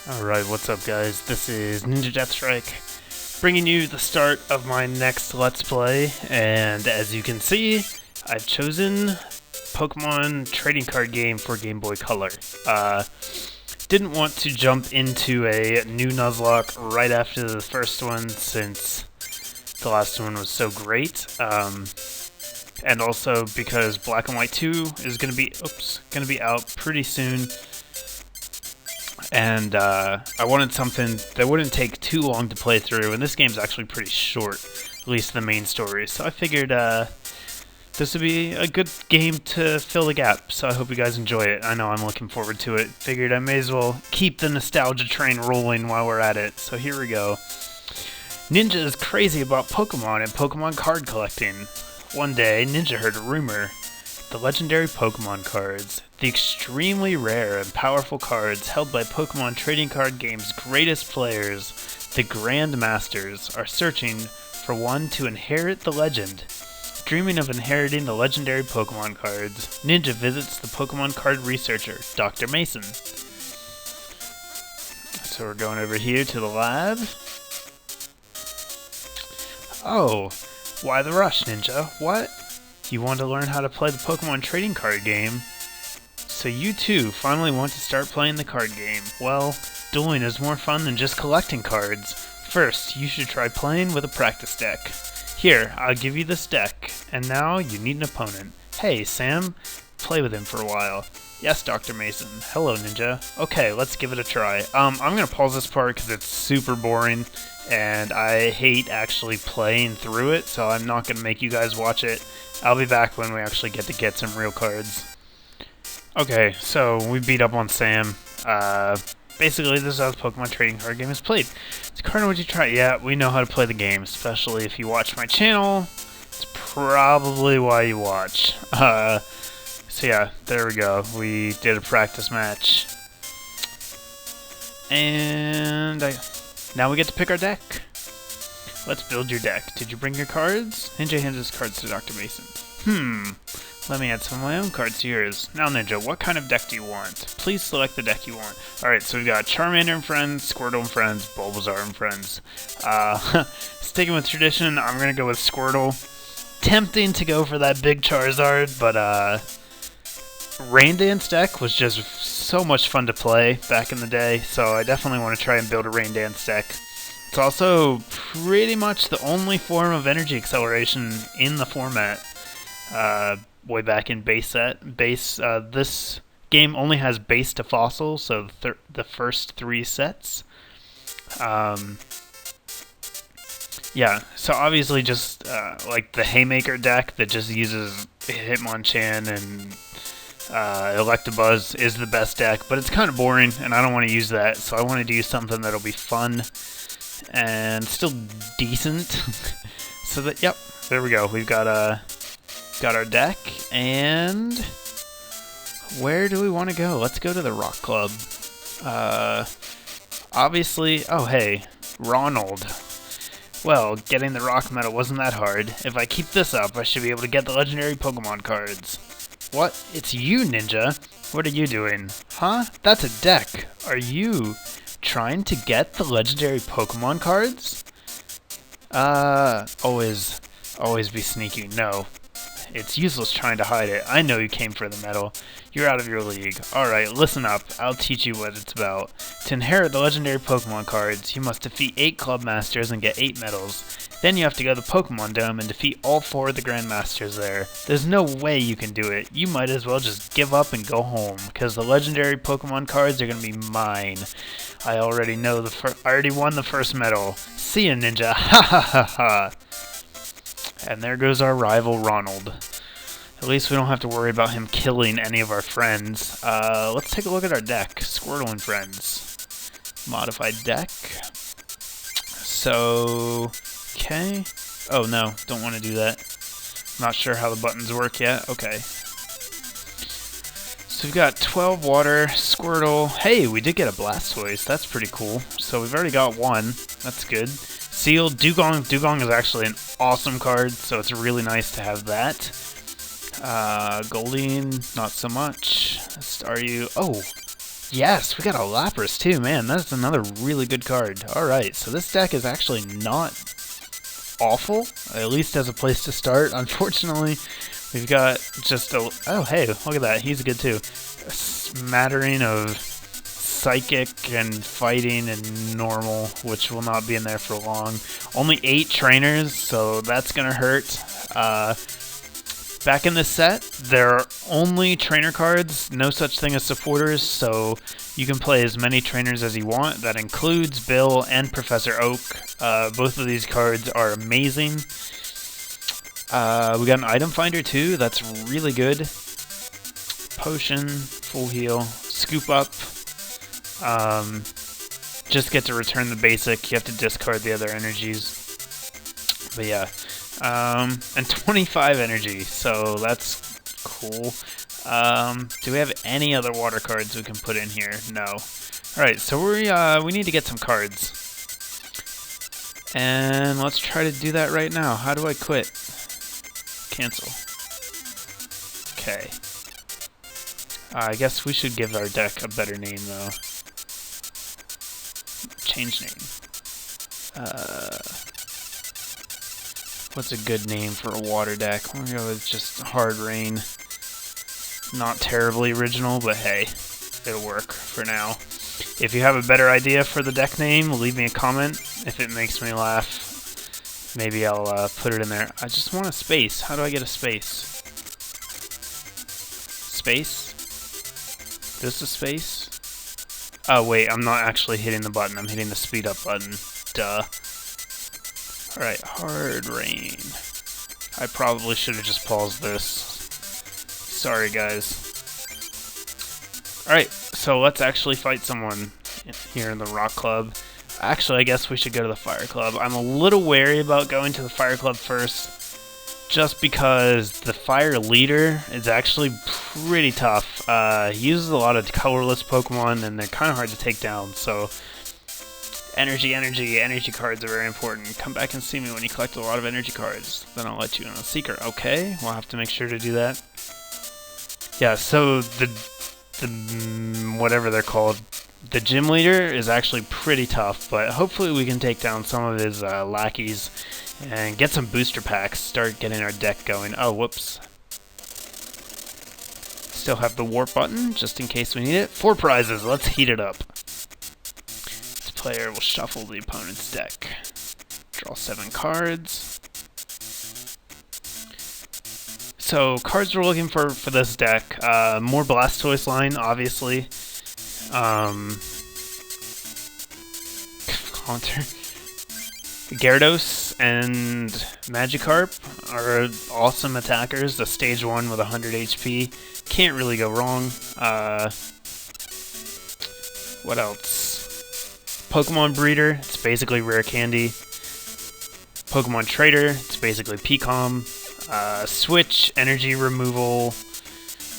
Alright, what's up guys? This is NinjaDeathStrike, bringing you the start of my next Let's Play, and as you can see, I've chosen Pokemon trading card game for Game Boy Color. Didn't want to jump into a new Nuzlocke right after the first one since the last one was so great, and also because Black and White 2 is going to be out pretty soon. And I wanted something that wouldn't take too long to play through, and this game's actually pretty short, at least the main story. So I figured this would be a good game to fill the gap, so I hope you guys enjoy it. I know I'm looking forward to it. Figured I may as well keep the nostalgia train rolling while we're at it. So here we go. Ninja is crazy about Pokemon and Pokemon card collecting. One day, Ninja heard a rumor. The legendary Pokemon cards, the extremely rare and powerful cards held by Pokemon trading card game's greatest players, the Grand Masters, are searching for one to inherit the legend. Dreaming of inheriting the legendary Pokemon cards, Ninja visits the Pokemon card researcher, Dr. Mason. So we're going over here to the lab. Oh, why the rush, Ninja? What? You want to learn how to play the Pokemon trading card game? So you too finally want to start playing the card game. Well, dueling is more fun than just collecting cards. First, you should try playing with a practice deck. Here, I'll give you this deck, and now you need an opponent. Hey, Sam, play with him for a while. Yes, Dr. Mason. Hello, Ninja. Okay, let's give it a try. I'm gonna pause this part because it's super boring, and I hate actually playing through it, so I'm not gonna make you guys watch it. I'll be back when we actually get to get some real cards. Okay, so we beat up on Sam. Basically, this is how the Pokemon trading card game is played. It's a card would you try? Yeah, we know how to play the game, especially if you watch my channel. It's probably why you watch. So yeah, there we go. We did a practice match. And now we get to pick our deck. Let's build your deck. Did you bring your cards? Ninja hands his cards to Dr. Mason. Let me add some of my own cards to yours. Now, Ninja, what kind of deck do you want? Please select the deck you want. Alright, so we've got Charmander and friends, Squirtle and friends, Bulbasaur and friends. Sticking with tradition, I'm going to go with Squirtle. Tempting to go for that big Charizard, but Rain Dance deck was just so much fun to play back in the day, so I definitely want to try and build a Rain Dance deck. It's also pretty much the only form of energy acceleration in the format. Way back in base set. This game only has base to fossil, so the first 3 sets. Yeah, so obviously just like the Haymaker deck that just uses Hitmonchan and Electabuzz is the best deck, but it's kind of boring, and I don't want to use that, so I wanted to use something that'll be fun and still decent. So that, yep, there we go. We've got our deck, and where do we want to go? Let's go to the Rock Club. Obviously, oh hey, Ronald. Well, getting the Rock Medal wasn't that hard. If I keep this up, I should be able to get the legendary Pokemon cards. What? It's you, Ninja. What are you doing? Huh? That's a deck. Are you trying to get the legendary Pokemon cards? Always be sneaky. No. It's useless trying to hide it. I know you came for the medal. You're out of your league. Alright, listen up. I'll teach you what it's about. To inherit the legendary Pokemon cards, you must defeat 8 Club Masters and get 8 medals. Then you have to go to the Pokemon Dome and defeat all 4 of the Grand Masters there. There's no way you can do it. You might as well just give up and go home, because the legendary Pokemon cards are going to be mine. I already know I already won the first medal. See ya, Ninja. Ha ha ha ha. And there goes our rival Ronald. At least we don't have to worry about him killing any of our friends. Let's take a look at our deck. Squirtle and friends. Modified deck. So, okay. Oh no, don't want to do that. Not sure how the buttons work yet. Okay. So we've got 12 water, Squirtle. Hey, we did get a Blastoise. That's pretty cool. So we've already got one. That's good. Sealed, Dugong. Dugong is actually an awesome card, so it's really nice to have that. Goldeen, not so much. Staryu. Oh, Yes, we got a Lapras too, man. That's another really good card. Alright, so this deck is actually not awful, at least as a place to start. Unfortunately, we've got just a... Oh, hey, look at that. He's good too. A smattering of Psychic and Fighting and Normal, which will not be in there for long. Only 8 trainers, so that's gonna hurt. Back in this set, there are only trainer cards, no such thing as supporters, so you can play as many trainers as you want. That includes Bill and Professor Oak. Both of these cards are amazing. We got an item finder too, that's really good. Potion, full heal, scoop up. Just get to return the basic, you have to discard the other energies. But yeah. And 25 energy, so that's cool. Do we have any other water cards we can put in here? No. Alright, so we need to get some cards. And let's try to do that right now. How do I quit? Cancel. Okay. I guess we should give our deck a better name, though. Change name. What's a good name for a water deck? We'll go with just Hard Rain. Not terribly original, but hey, it'll work for now. If you have a better idea for the deck name, leave me a comment. If it makes me laugh, maybe I'll put it in there. I just want a space. How do I get a space? Space? This a space? Oh wait, I'm not actually hitting the button. I'm hitting the speed up button. Duh. Alright, Hard Rain. I probably should have just paused this. Sorry, guys. Alright, so let's actually fight someone here in the Rock Club. Actually, I guess we should go to the Fire Club. I'm a little wary about going to the Fire Club first, just because the Fire Leader is actually pretty tough. He uses a lot of colorless Pokemon, and they're kind of hard to take down, so... Energy cards are very important. Come back and see me when you collect a lot of energy cards. Then I'll let you in on a secret. Okay, we'll have to make sure to do that. Yeah, so the whatever they're called, the gym leader is actually pretty tough, but hopefully we can take down some of his lackeys and get some booster packs, start getting our deck going. Oh, whoops. Still have the warp button, just in case we need it. 4 prizes, let's heat it up. Player will shuffle the opponent's deck. Draw 7 cards. So, cards we're looking for this deck. More Blastoise line, obviously. Haunter. Gyarados and Magikarp are awesome attackers. The stage 1 with 100 HP. Can't really go wrong. What else? Pokemon Breeder, it's basically Rare Candy. Pokemon Trader, it's basically Pecom. Switch, Energy Removal,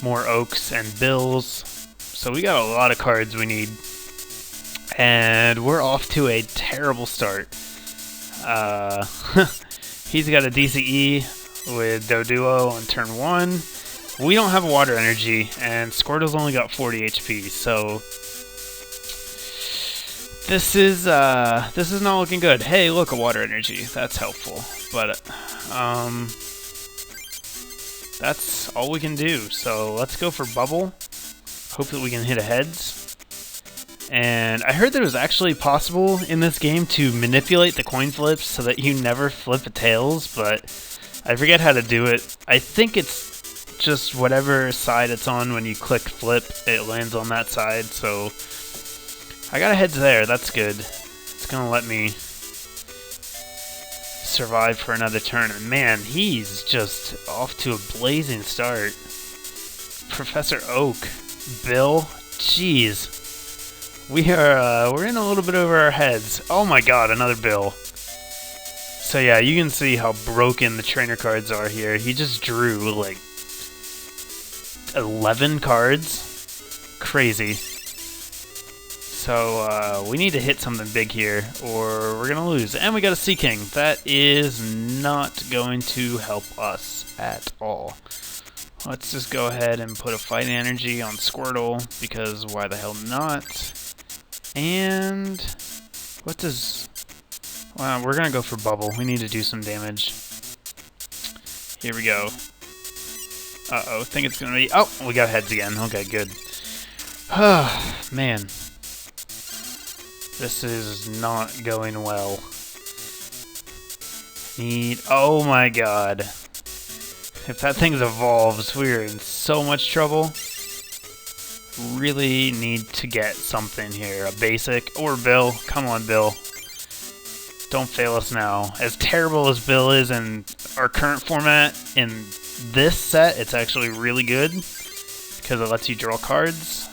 more Oaks and Bills. So we got a lot of cards we need. And we're off to a terrible start. He's got a DCE with Doduo on turn 1. We don't have Water Energy, and Squirtle's only got 40 HP, so... This is not looking good. Hey, look, a Water Energy. That's helpful. But, that's all we can do. So, let's go for Bubble. Hope that we can hit a heads. And I heard that it was actually possible in this game to manipulate the coin flips so that you never flip a tails, but I forget how to do it. I think it's just whatever side it's on when you click flip, it lands on that side, so... I got a heads there, that's good. It's gonna let me survive for another turn. And man, he's just off to a blazing start. Professor Oak, Bill, jeez. We're in a little bit over our heads. Oh my god, another Bill. So yeah, you can see how broken the trainer cards are here. He just drew like 11 cards. Crazy. So, we need to hit something big here, or we're gonna lose. And we got a Sea King. That is not going to help us at all. Let's just go ahead and put a fighting energy on Squirtle, because why the hell not? And what does... Wow, we're gonna go for Bubble. We need to do some damage. Here we go. Uh-oh, I think it's gonna be... Oh, we got heads again. Okay, good. Man. This is not going well. Oh my god. If that thing evolves, we're in so much trouble. Really need to get something here. A basic. Or Bill. Come on, Bill. Don't fail us now. As terrible as Bill is in our current format, in this set, it's actually really good. Because it lets you draw cards.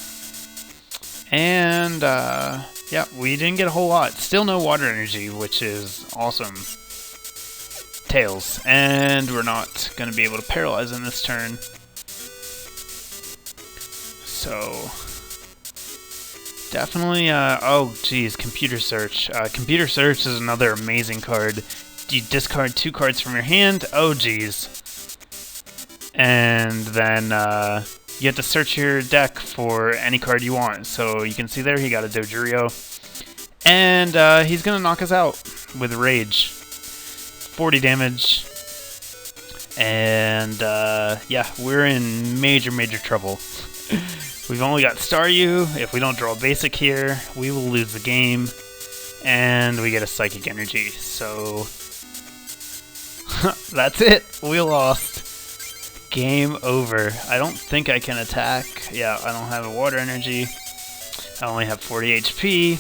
And, yeah, we didn't get a whole lot. Still no water energy, which is awesome. Tails. And we're not going to be able to paralyze in this turn. So, definitely, oh geez, Computer Search. Computer Search is another amazing card. You discard 2 cards from your hand. Oh geez. And then, you have to search your deck for any card you want. So you can see there, he got a Dodrio. And he's going to knock us out with Rage. 40 damage. And yeah, we're in major trouble. We've only got Staryu. If we don't draw a basic here, we will lose the game. And we get a Psychic Energy. So that's it. We lost. Game over. I don't think I can attack. Yeah, I don't have a water energy. I only have 40 HP.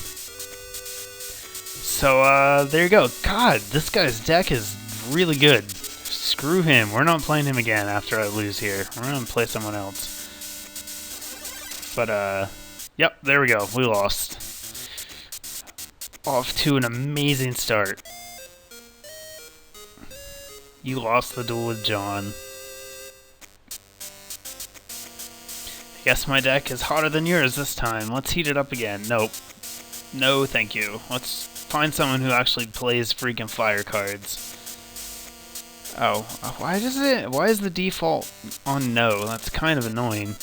So, there you go. God, this guy's deck is really good. Screw him. We're not playing him again after I lose here. We're gonna play someone else. But, yep, there we go. We lost. Off to an amazing start. You lost the duel with John. Guess my deck is hotter than yours this time. Let's heat it up again. Nope. No, thank you. Let's find someone who actually plays freaking fire cards. Oh, why is the default on no? That's kind of annoying.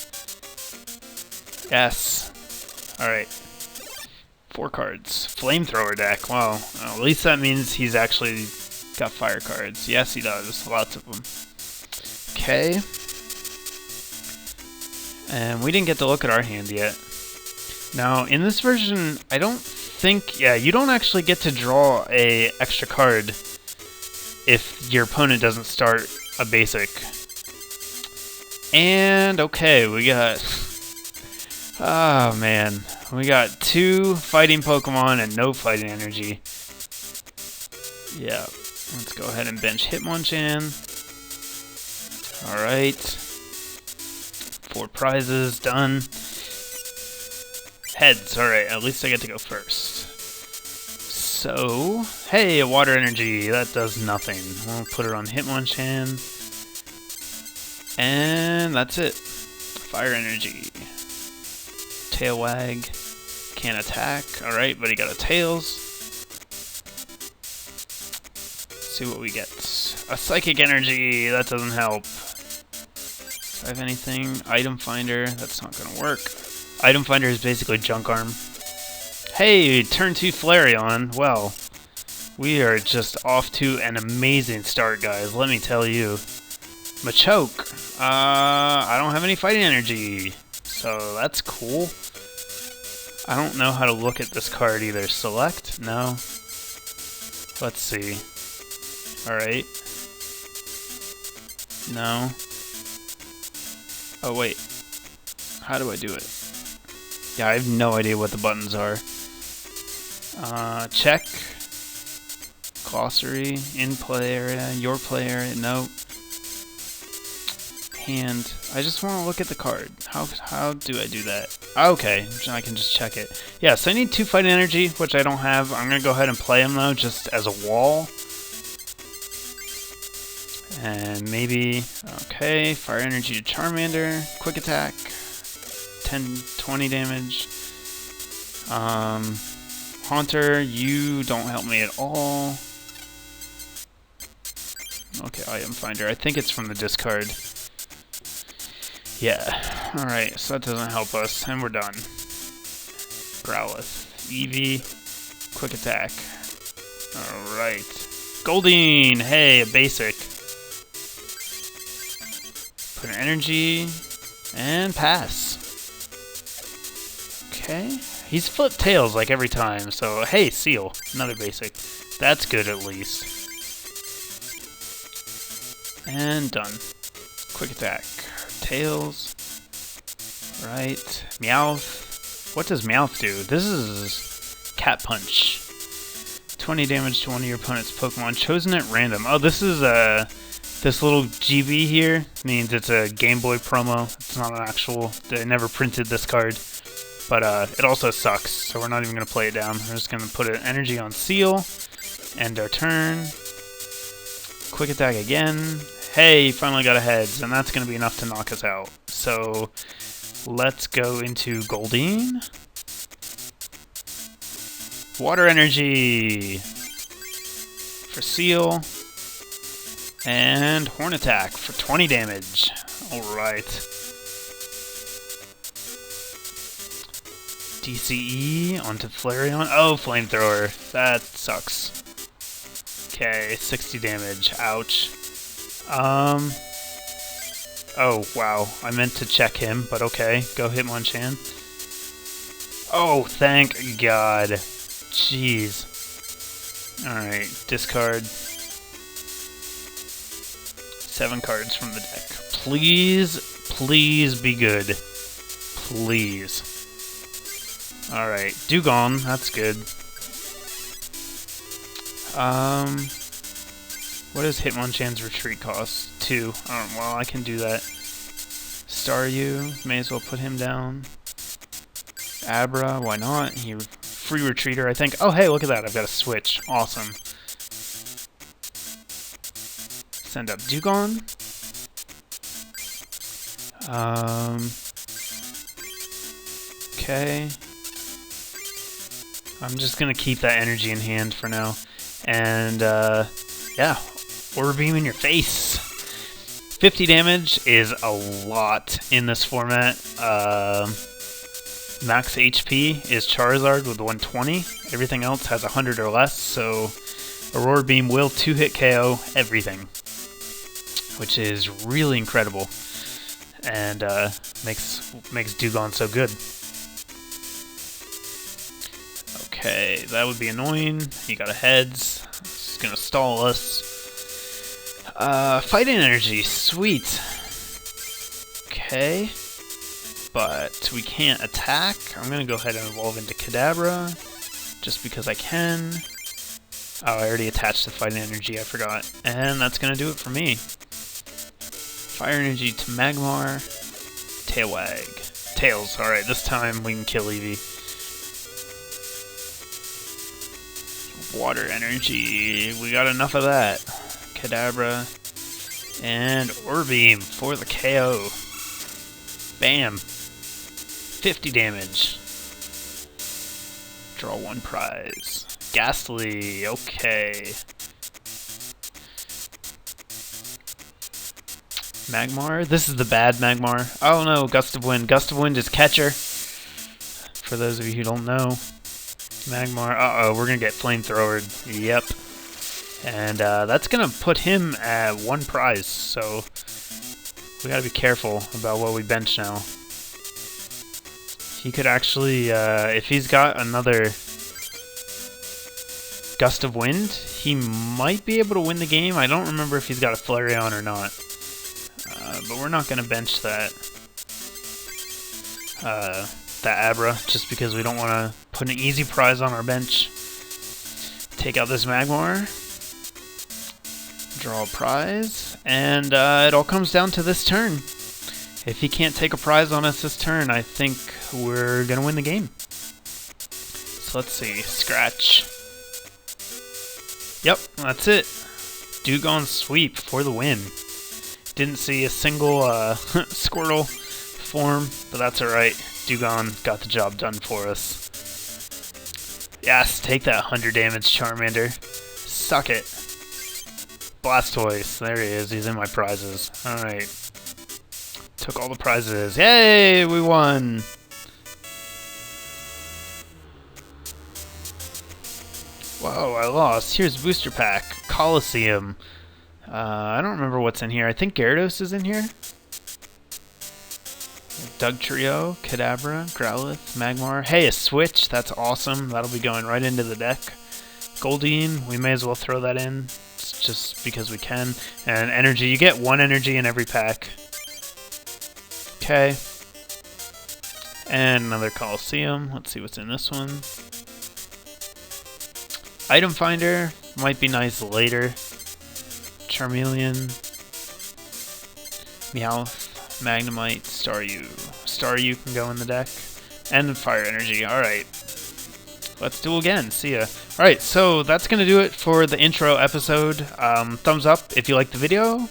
Yes. Alright. 4 cards. Flamethrower deck. Wow. Well, at least that means he's actually got fire cards. Yes, he does. Lots of them. Okay. And we didn't get to look at our hand yet. Now, in this version, I don't think... Yeah, you don't actually get to draw a extra card if your opponent doesn't start a basic. And, okay, we got... Oh, man. We got 2 fighting Pokemon and no fighting energy. Yeah. Let's go ahead and bench Hitmonchan. Alright. 4 prizes, done. Heads, alright, at least I get to go first. So, hey, a water energy, that does nothing. We'll put it on Hitmonchan. And that's it. Fire energy. Tail wag. Can't attack, alright, but he got a Tails. Let's see what we get. A Psychic Energy, that doesn't help. Do I have anything? Item Finder, that's not gonna work. Item Finder is basically Junk Arm. Hey, turn 2 Flareon. Well, we are just off to an amazing start, guys, let me tell you. Machoke. I don't have any fighting energy, so that's cool. I don't know how to look at this card either. Select? No. Let's see. Alright. No. Oh, wait. How do I do it? Yeah, I have no idea what the buttons are. Check. Glossary. In play area. Your play area. Nope. Hand. I just want to look at the card. How do I do that? Okay, I can just check it. Yeah, so I need 2 fighting energy, which I don't have. I'm going to go ahead and play them, though, just as a wall. And maybe, okay, fire energy to Charmander, quick attack, 10-20 damage. Haunter, you don't help me at all. Okay, item finder. I think it's from the discard. Yeah. Alright, so that doesn't help us, and we're done. Growlithe. Eevee. Quick attack. Alright. Goldeen! Hey, a basic. Put an energy. And pass. Okay. He's flipped tails like every time, so hey, Seal. Another basic. That's good at least. And done. Quick attack. Tails. Right. Meowth. What does Meowth do? This is Cat Punch. 20 damage to one of your opponent's Pokemon chosen at random. Oh, this is this little GB here means it's a Game Boy promo. It's not an actual. They never printed this card. But it also sucks, so we're not even going to play it down. We're just going to put an energy on Seal. End our turn. Quick attack again. Hey, finally got a heads, and that's going to be enough to knock us out. So let's go into Goldeen. Water energy for Seal. And Horn attack for 20 damage. Alright. DCE onto Flareon. Oh, Flamethrower. That sucks. Okay, 60 damage. Ouch. Oh, wow. I meant to check him, but okay. Go Hitmonchan. Oh, thank God. Jeez. Alright, discard. 7 cards from the deck. Please, please be good. Please. Alright, Dugong, that's good. What does Hitmonchan's retreat cost? 2. Well, I can do that. Staryu, may as well put him down. Abra, why not? He free retreater, I think. Oh, hey, look at that. I've got a switch. Awesome. Send up Dugong. Okay. I'm just gonna keep that energy in hand for now. And, yeah. Orb Beam in your face. 50 damage is a lot in this format. Max HP is Charizard with 120. Everything else has 100 or less, so Aurora Beam will 2-hit KO everything, which is really incredible, and makes Dugong so good. Okay, that would be annoying. You got a heads. It's gonna stall us. Fighting energy, sweet. Okay, but we can't attack. I'm gonna go ahead and evolve into Kadabra, just because I can. Oh, I already attached the fighting energy, I forgot. And that's gonna do it for me. Fire energy to Magmar. Tailwag. Tails, alright, this time we can kill Eevee. Water energy, we got enough of that. Kadabra. And Orbeam for the KO. Bam. 50 damage. Draw 1 prize. Ghastly, okay. Magmar? This is the bad Magmar. Oh no, Gust of Wind. Gust of Wind is catcher. For those of you who don't know. Magmar, uh-oh, we're gonna get Flamethrowered. Yep. And that's gonna put him at 1 prize, so we gotta be careful about what we bench now. He could actually, if he's got another Gust of Wind, he might be able to win the game. I don't remember if he's got a Flareon or not. But we're not gonna bench that Abra, just because we don't want to put an easy prize on our bench. Take out this Magmar. Draw a prize. And it all comes down to this turn. If he can't take a prize on us this turn, I think we're going to win the game. So let's see. Scratch. Yep, that's it. Dugong sweep for the win. Didn't see a single Squirtle form, but that's alright. Dugong got the job done for us. Yes, take that 100 damage, Charmander. Suck it. Blastoise, there he is. He's in my prizes. Alright. Took all the prizes. Yay, we won! Whoa, I lost. Here's Booster Pack. Coliseum. I don't remember what's in here. I think Gyarados is in here. Doug Trio, Kadabra, Growlithe, Magmar. Hey, a Switch. That's awesome. That'll be going right into the deck. Goldeen. We may as well throw that in. It's just because we can. And Energy. You get 1 Energy in every pack. Okay. And another Coliseum. Let's see what's in this one. Item Finder might be nice later. Charmeleon, Meowth, Magnemite, Staryu. Staryu can go in the deck. And Fire Energy. Alright. Let's duel again. See ya. Alright, so that's going to do it for the intro episode. Thumbs up if you liked the video.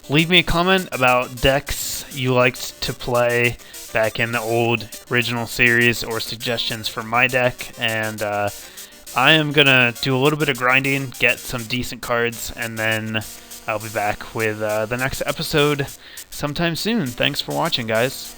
Leave me a comment about decks you liked to play back in the old original series or suggestions for my deck. And I am going to do a little bit of grinding, get some decent cards, and then I'll be back with the next episode sometime soon. Thanks for watching, guys.